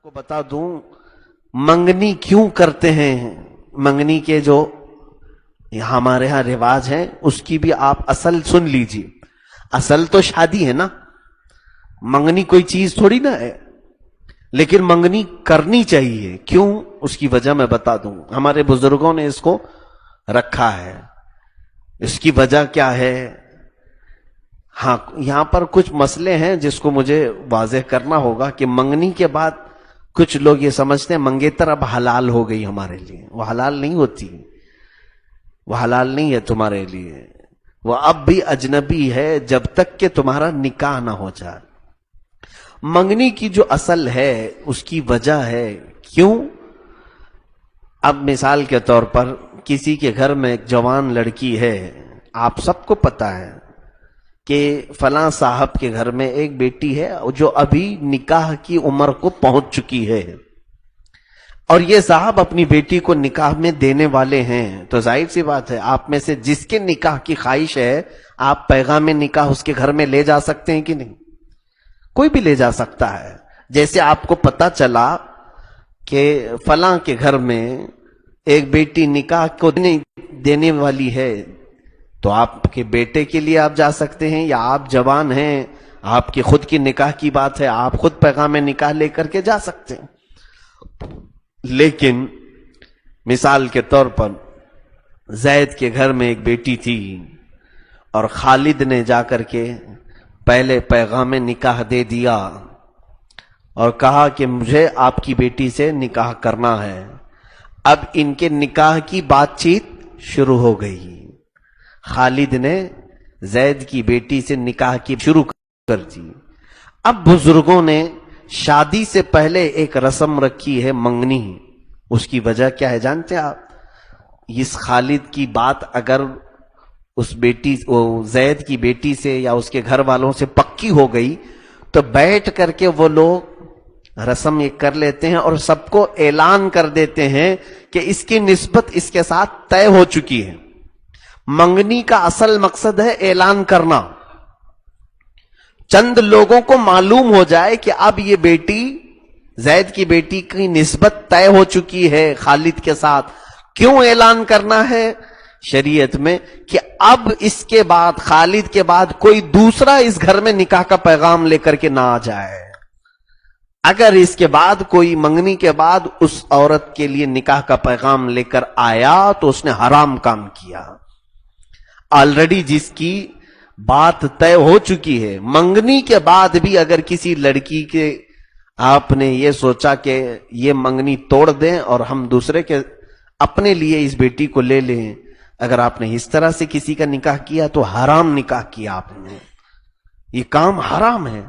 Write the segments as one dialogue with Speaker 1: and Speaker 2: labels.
Speaker 1: کو بتا دوں منگنی کیوں کرتے ہیں. منگنی کے جو ہمارے ہاں رواج ہیں اس کی بھی آپ اصل سن لیجیے. اصل تو شادی ہے نا، منگنی کوئی چیز تھوڑی نا ہے، لیکن منگنی کرنی چاہیے. کیوں؟ اس کی وجہ میں بتا دوں. ہمارے بزرگوں نے اس کو رکھا ہے. اس کی وجہ کیا ہے؟ ہاں، یہاں پر کچھ مسئلے ہیں جس کو مجھے واضح کرنا ہوگا کہ منگنی کے بعد کچھ لوگ یہ سمجھتے ہیں منگیتر اب حلال ہو گئی ہمارے لیے. وہ حلال نہیں ہوتی، وہ حلال نہیں ہے تمہارے لیے. وہ اب بھی اجنبی ہے جب تک کہ تمہارا نکاح نہ ہو جائے. منگنی کی جو اصل ہے اس کی وجہ ہے. کیوں؟ اب مثال کے طور پر کسی کے گھر میں ایک جوان لڑکی ہے، آپ سب کو پتا ہے کہ فلاں صاحب کے گھر میں ایک بیٹی ہے جو ابھی نکاح کی عمر کو پہنچ چکی ہے، اور یہ صاحب اپنی بیٹی کو نکاح میں دینے والے ہیں. تو ظاہر سی بات ہے آپ میں سے جس کے نکاح کی خواہش ہے آپ پیغام نکاح اس کے گھر میں لے جا سکتے ہیں کہ نہیں؟ کوئی بھی لے جا سکتا ہے. جیسے آپ کو پتا چلا کہ فلاں کے گھر میں ایک بیٹی نکاح کو دینے والی ہے، تو آپ کے بیٹے کے لیے آپ جا سکتے ہیں، یا آپ جوان ہیں آپ کی خود کی نکاح کی بات ہے آپ خود پیغام نکاح لے کر کے جا سکتے ہیں. لیکن مثال کے طور پر زید کے گھر میں ایک بیٹی تھی اور خالد نے جا کر کے پہلے پیغام نکاح دے دیا اور کہا کہ مجھے آپ کی بیٹی سے نکاح کرنا ہے. اب ان کے نکاح کی بات چیت شروع ہو گئی. خالد نے زید کی بیٹی سے نکاح کی شروع کر دی. اب بزرگوں نے شادی سے پہلے ایک رسم رکھی ہے منگنی. اس کی وجہ کیا ہے جانتے ہیں آپ؟ اس خالد کی بات اگر اس بیٹی زید کی بیٹی سے یا اس کے گھر والوں سے پکی ہو گئی تو بیٹھ کر کے وہ لوگ رسم یہ کر لیتے ہیں اور سب کو اعلان کر دیتے ہیں کہ اس کی نسبت اس کے ساتھ طے ہو چکی ہے. منگنی کا اصل مقصد ہے اعلان کرنا. چند لوگوں کو معلوم ہو جائے کہ اب یہ بیٹی زید کی بیٹی کی نسبت طے ہو چکی ہے خالد کے ساتھ. کیوں اعلان کرنا ہے شریعت میں؟ کہ اب اس کے بعد خالد کے بعد کوئی دوسرا اس گھر میں نکاح کا پیغام لے کر کے نہ آ جائے. اگر اس کے بعد کوئی منگنی کے بعد اس عورت کے لیے نکاح کا پیغام لے کر آیا تو اس نے حرام کام کیا. آلریڈی جس کی بات طے ہو چکی ہے، منگنی کے بعد بھی اگر کسی لڑکی کے آپ نے یہ سوچا کہ یہ منگنی توڑ دیں اور ہم دوسرے کے اپنے لیے اس بیٹی کو لے لیں، اگر آپ نے اس طرح سے کسی کا نکاح کیا تو حرام نکاح کیا آپ نے. یہ کام حرام ہے.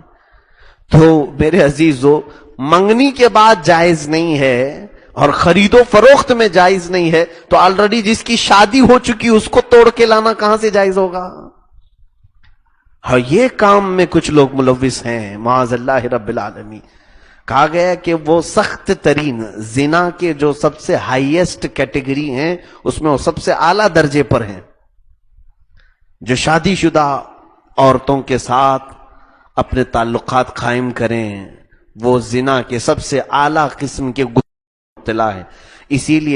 Speaker 1: تو میرے عزیزو، منگنی کے بعد جائز نہیں ہے اور خرید و فروخت میں جائز نہیں ہے تو آلریڈی جس کی شادی ہو چکی اس کو توڑ کے لانا کہاں سے جائز ہوگا؟ ہاں، یہ کام میں کچھ لوگ ملوث ہیں معاذ اللہ رب العالمین. کہا گیا کہ وہ سخت ترین زنا کے جو سب سے ہائیسٹ کیٹیگری ہیں اس میں وہ سب سے اعلیٰ درجے پر ہیں. جو شادی شدہ عورتوں کے ساتھ اپنے تعلقات قائم کریں وہ زنا کے سب سے اعلیٰ قسم کے مبتلا ہیں. اسی لیے